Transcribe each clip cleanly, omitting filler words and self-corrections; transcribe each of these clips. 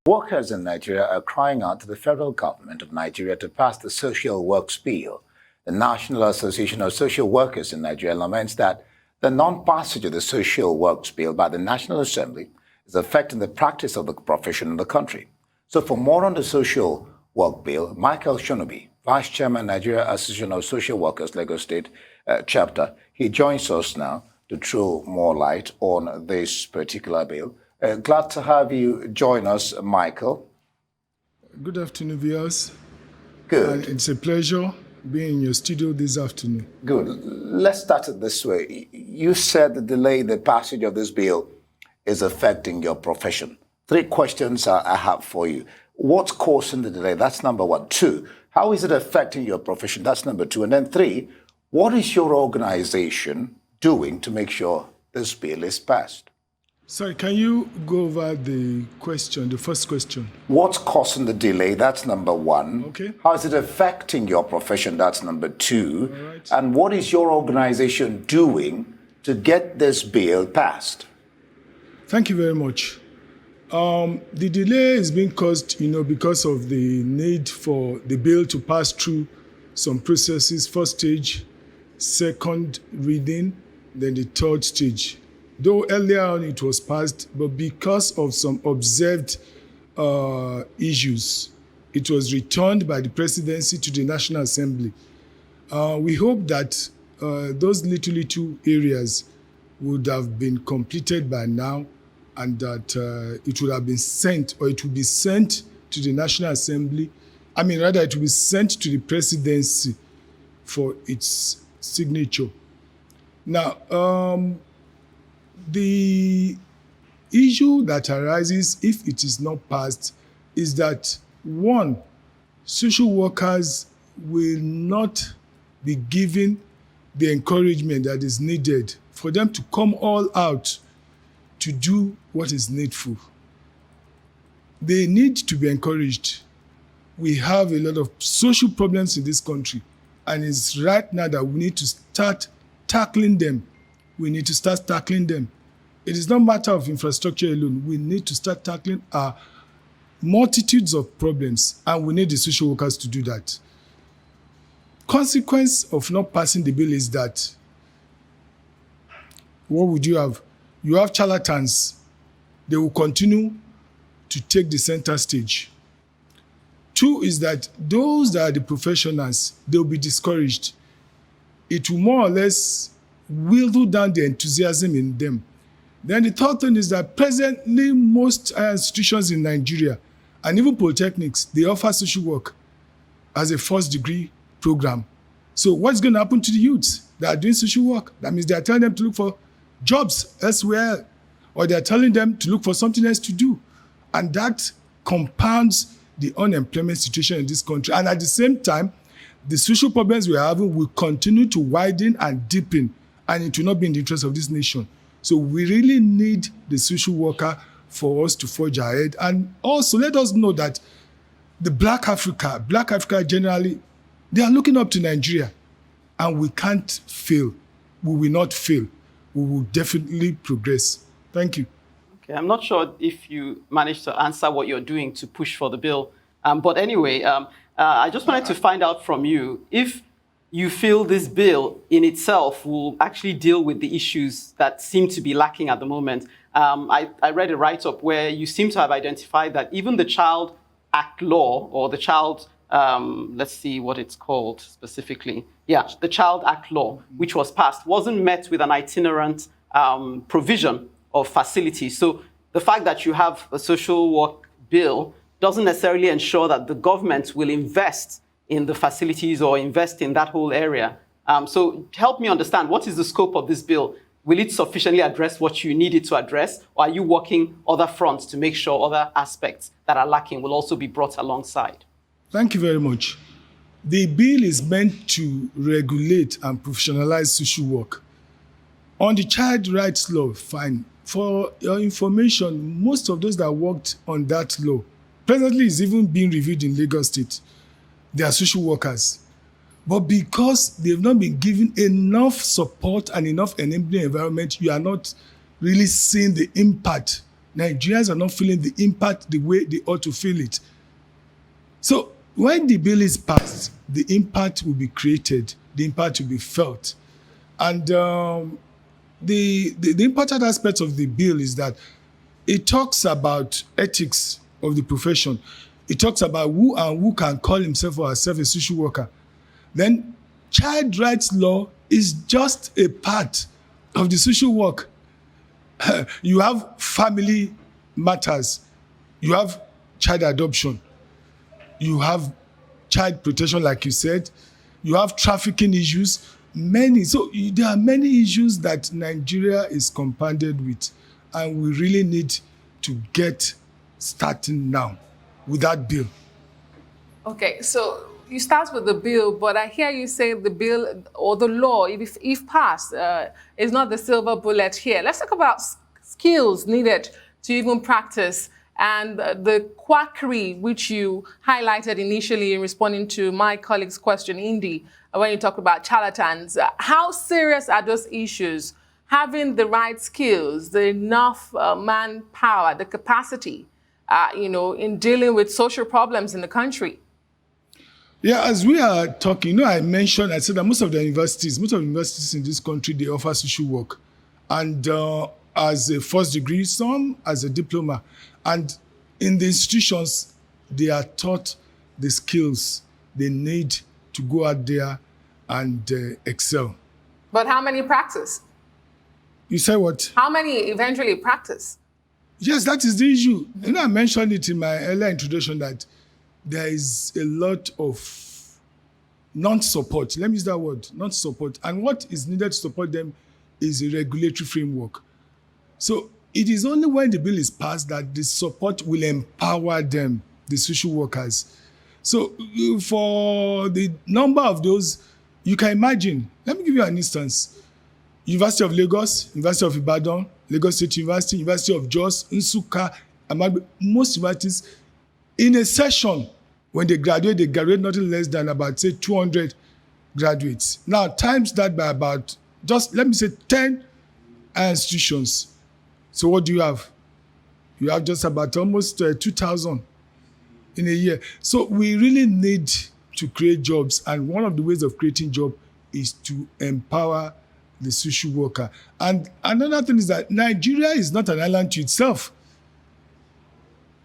Workers in Nigeria are crying out to the federal government of Nigeria to pass the Social Works Bill. The National Association of Social Workers in Nigeria laments that the non-passage of the Social Works Bill by the National Assembly is affecting the practice of the profession in the country. So for more on the Social Work Bill, Michael Sonubi, Vice Chairman, Nigeria Association of Social Workers, Lagos State Chapter, he joins us now to throw more light on this particular bill. Glad to have you join us, Michael. Good afternoon, viewers. Good. It's a pleasure being in your studio this afternoon. Good. Let's start it this way. You said the delay in the passage of this bill is affecting your profession. 3 questions I have for you. What's causing the delay? That's number 1. 2, how is it affecting your profession? That's number 2. And then 3, what is your organization doing to make sure this bill is passed? Sorry, can you go over the first question? What's causing the delay? That's number 1. Okay. How is it affecting your profession? That's number 2. All right. And what is your organization doing to get this bill passed? Thank you very much. The delay is being caused, because of the need for the bill to pass through some processes. First stage, second reading, then the third stage. Though earlier on it was passed, but because of some observed issues, it was returned by the presidency to the National Assembly. We hope that those little areas would have been completed by now, and that it would have been sent, or it will be sent to the National Assembly. It will be sent to the presidency for its signature. Now, the issue that arises if it is not passed is that, 1, social workers will not be given the encouragement that is needed for them to come all out to do what is needful. They need to be encouraged. We have a lot of social problems in this country, and it's right now that we need to start tackling them. It is not a matter of infrastructure alone. We need to start tackling our multitudes of problems, and we need the social workers to do that. Consequence of not passing the bill is that, what would you have? You have charlatans. They will continue to take the center stage. 2 is that those that are the professionals, they'll be discouraged. It will more or less whittle down the enthusiasm in them. Then the third thing is that presently most institutions in Nigeria, and even polytechnics, they offer social work as a first degree program. So what's going to happen to the youths that are doing social work? That means they are telling them to look for jobs elsewhere, or they are telling them to look for something else to do. And that compounds the unemployment situation in this country. And at the same time, the social problems we are having will continue to widen and deepen, and it will not be in the interest of this nation. So we really need the social worker for us to forge ahead. And also let us know that the Black Africa generally, they are looking up to Nigeria, and we can't fail. We will not fail. We will definitely progress. Thank you. Okay, I'm not sure if you managed to answer what you're doing to push for the bill. But anyway, I just wanted to find out from you if you feel this bill in itself will actually deal with the issues that seem to be lacking at the moment. I read a write-up where you seem to have identified that even the Child Act law, or the Child, let's see what it's called specifically. Yeah, the Child Act law, which was passed, wasn't met with an itinerant provision of facilities. So the fact that you have a social work bill doesn't necessarily ensure that the government will invest in the facilities or invest in that whole area. So help me understand, what is the scope of this bill? Will it sufficiently address what you need it to address, or are you working other fronts to make sure other aspects that are lacking will also be brought alongside? Thank you very much. The bill is meant to regulate and professionalize social work. On the child rights law, fine. For your information, most of those that worked on that law presently is even being reviewed in Lagos State. They are social workers. But because they've not been given enough support and enough enabling environment, you are not really seeing the impact Nigerians are not feeling the impact the way they ought to feel it. So when the bill is passed, the impact will be created, the impact will be felt. And the important aspect of the bill is that it talks about ethics of the profession. It talks about who can call himself or herself a social worker. Then child rights law is just a part of the social work. You have family matters. You have child adoption. You have child protection, like you said. You have trafficking issues. So there are many issues that Nigeria is compounded with, and we really need to get starting now with that bill. Okay, so you start with the bill, but I hear you say the bill or the law, if passed, is not the silver bullet here. Let's talk about skills needed to even practice and the quackery which you highlighted initially in responding to my colleague's question, Indy, when you talked about charlatans. How serious are those issues? Having the right skills, the enough manpower, the capacity, in dealing with social problems in the country? Yeah, as we are talking, I said that most of the universities in this country, they offer social work. And as a first degree, some as a diploma. And in the institutions, they are taught the skills they need to go out there and excel. But how many practice? You say what? How many eventually practice? Yes, that is the issue. I mentioned it in my earlier introduction that there is a lot of non-support. Let me use that word, non-support. And what is needed to support them is a regulatory framework. So it is only when the bill is passed that the support will empower them, the social workers. So for the number of those, you can imagine. Let me give you an instance. University of Lagos, University of Ibadan, Lagos State University, University of Jos, Nsukka, most universities, in a session, when they graduate nothing less than about, say, 200 graduates. Now, times that by about, just let me say 10 institutions. So what do you have? You have just about almost 2,000 in a year. So we really need to create jobs. And one of the ways of creating jobs is to empower the social worker. And another thing is that Nigeria is not an island to itself.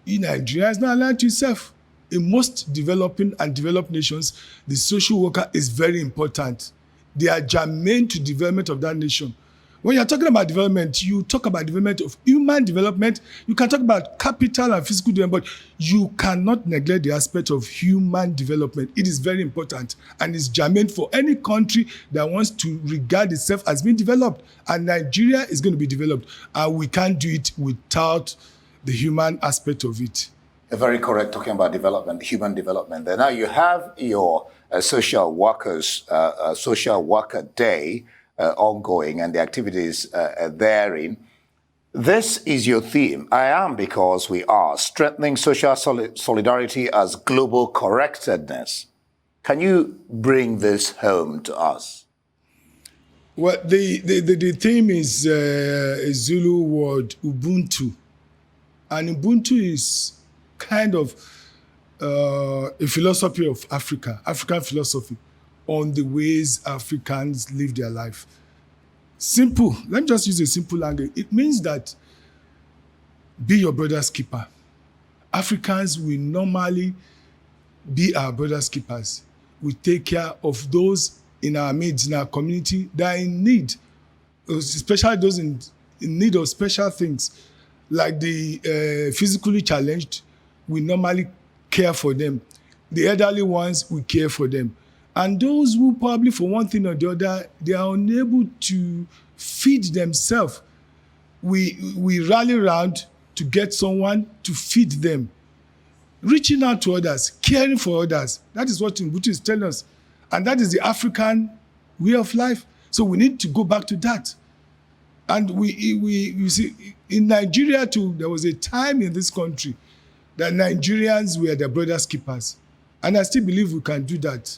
Nigeria is not an island to itself. In most developing and developed nations, the social worker is very important. They are germane to development of that nation. When you're talking about development, you talk about development of human development. You can talk about capital and physical development, but you cannot neglect the aspect of human development. It is very important, and it's germane for any country that wants to regard itself as being developed. And Nigeria is going to be developed, and we can't do it without the human aspect of it. Very correct, talking about development, human development. There. Now you have your social worker day ongoing and the activities therein. This is your theme. I am because we are strengthening social solidarity as global correctedness. Can you bring this home to us? Well, the theme is a Zulu word, Ubuntu. And Ubuntu is kind of a philosophy of African philosophy on the ways Africans live their life. Simple. Let me just use a simple language. It means that be your brother's keeper. Africans will normally be our brother's keepers. We take care of those in our midst, in our community that are in need, especially those in need of special things, like the physically challenged. We normally care for them. The elderly ones, we care for them. And those who probably for one thing or the other, they are unable to feed themselves. We rally around to get someone to feed them. Reaching out to others, caring for others. That is what Ubuntu is telling us. And that is the African way of life. So we need to go back to that. And we see, in Nigeria too, there was a time in this country that Nigerians were their brothers' keepers. And I still believe we can do that.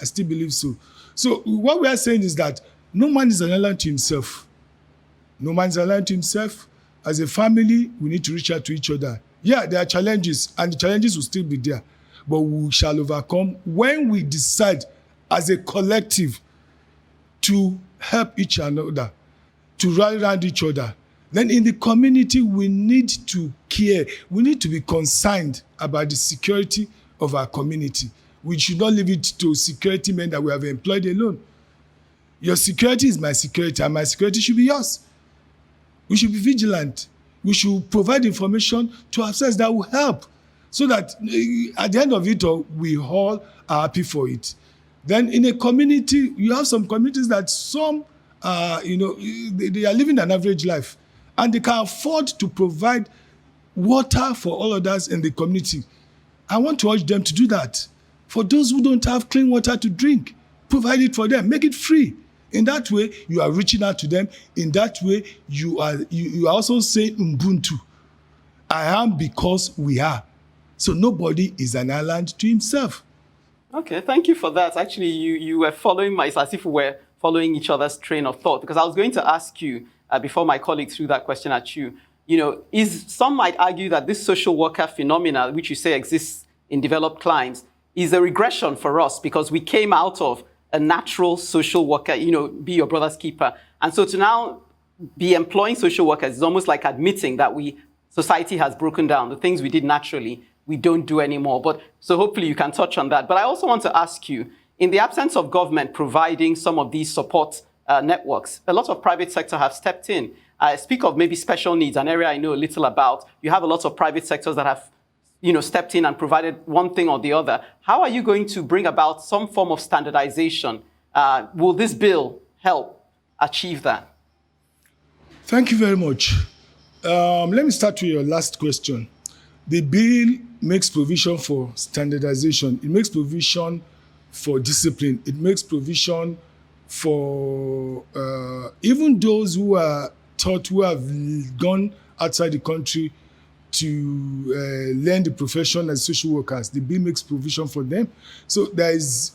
I still believe so. So what we are saying is that no man is an island to himself. No man is an island to himself. as a family, we need to reach out to each other. Yeah, there are challenges, and the challenges will still be there, but we shall overcome when we decide as a collective to help each another, to rally around each other. Then in the community, we need to care. We need to be concerned about the security of our community. We should not leave it to security men that we have employed alone. Your security is my security, and my security should be yours. We should be vigilant. We should provide information to ourselves that will help, so that at the end of it all, we all are happy for it. Then in a community, you have some communities that some, they are living an average life, and they can afford to provide water for all others in the community. I want to urge them to do that. For those who don't have clean water to drink, provide it for them, make it free. In that way, you are reaching out to them. In that way, you are also saying Ubuntu. I am because we are. So nobody is an island to himself. Okay, thank you for that. Actually, you were following it's as if we were following each other's train of thought, because I was going to ask you, before my colleague threw that question at you, some might argue that this social worker phenomena, which you say exists in developed climes, is a regression for us because we came out of a natural social worker, be your brother's keeper. And so to now be employing social workers is almost like admitting that society has broken down. The things we did naturally, we don't do anymore. But so hopefully you can touch on that. But I also want to ask you, in the absence of government providing some of these support networks, a lot of private sector have stepped in. Speak of maybe special needs, an area I know a little about. You have a lot of private sectors that have stepped in and provided one thing or the other. How are you going to bring about some form of standardization? Will this bill help achieve that? Thank you very much. Let me start with your last question. The bill makes provision for standardization. It makes provision for discipline. It makes provision for even those who are taught, who have gone outside the country to learn the profession as social workers. The bill makes provision for them. So there's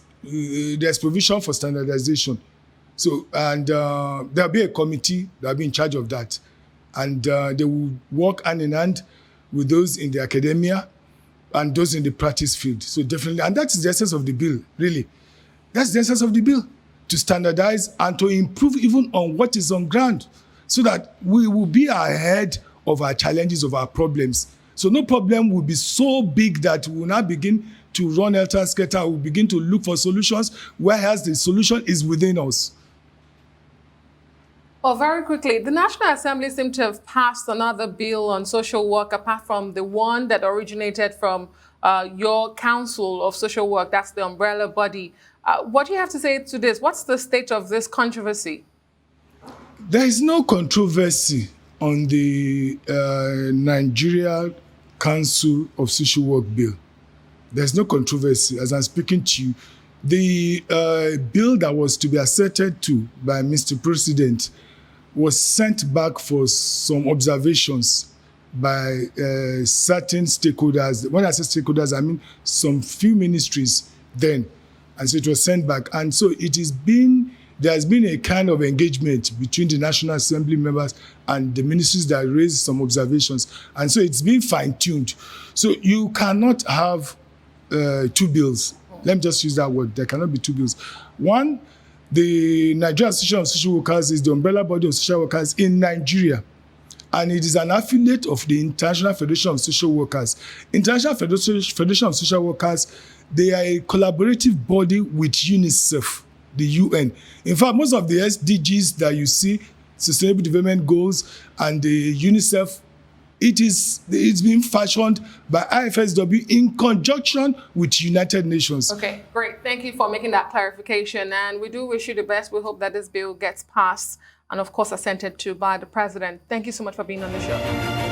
provision for standardization. So, and there'll be a committee that'll be in charge of that. And they will work hand in hand with those in the academia and those in the practice field. So definitely, and that is the essence of the bill, really. That's the essence of the bill, to standardize and to improve even on what is on ground, so that we will be ahead of our challenges, of our problems. So no problem will be so big that we will now begin to run helter-skelter. We'll begin to look for solutions, whereas the solution is within us. Well, very quickly, the National Assembly seemed to have passed another bill on social work, apart from the one that originated from your Council of Social Work, that's the umbrella body. What do you have to say to this? What's the state of this controversy? There is no controversy on the Nigeria Council of Social Work bill. There's no controversy. As I'm speaking to you, the bill that was to be asserted to by Mr. President was sent back for some observations by certain stakeholders. When I say stakeholders, I mean some few ministries then. And so it was sent back. And so there has been a kind of engagement between the National Assembly members and the ministries that raised some observations. And so it's been fine-tuned. So you cannot have two bills. Let me just use that word. There cannot be two bills. One, the Nigeria Association of Social Workers is the umbrella body of social workers in Nigeria. And it is an affiliate of the International Federation of Social Workers. International Federation of Social Workers, they are a collaborative body with UNICEF, the UN. In fact, most of the SDGs that you see, Sustainable Development Goals, and the UNICEF, it's been fashioned by IFSW in conjunction with United Nations. Okay, great. Thank you for making that clarification. And we do wish you the best. We hope that this bill gets passed and, of course, assented to by the president. Thank you so much for being on the show.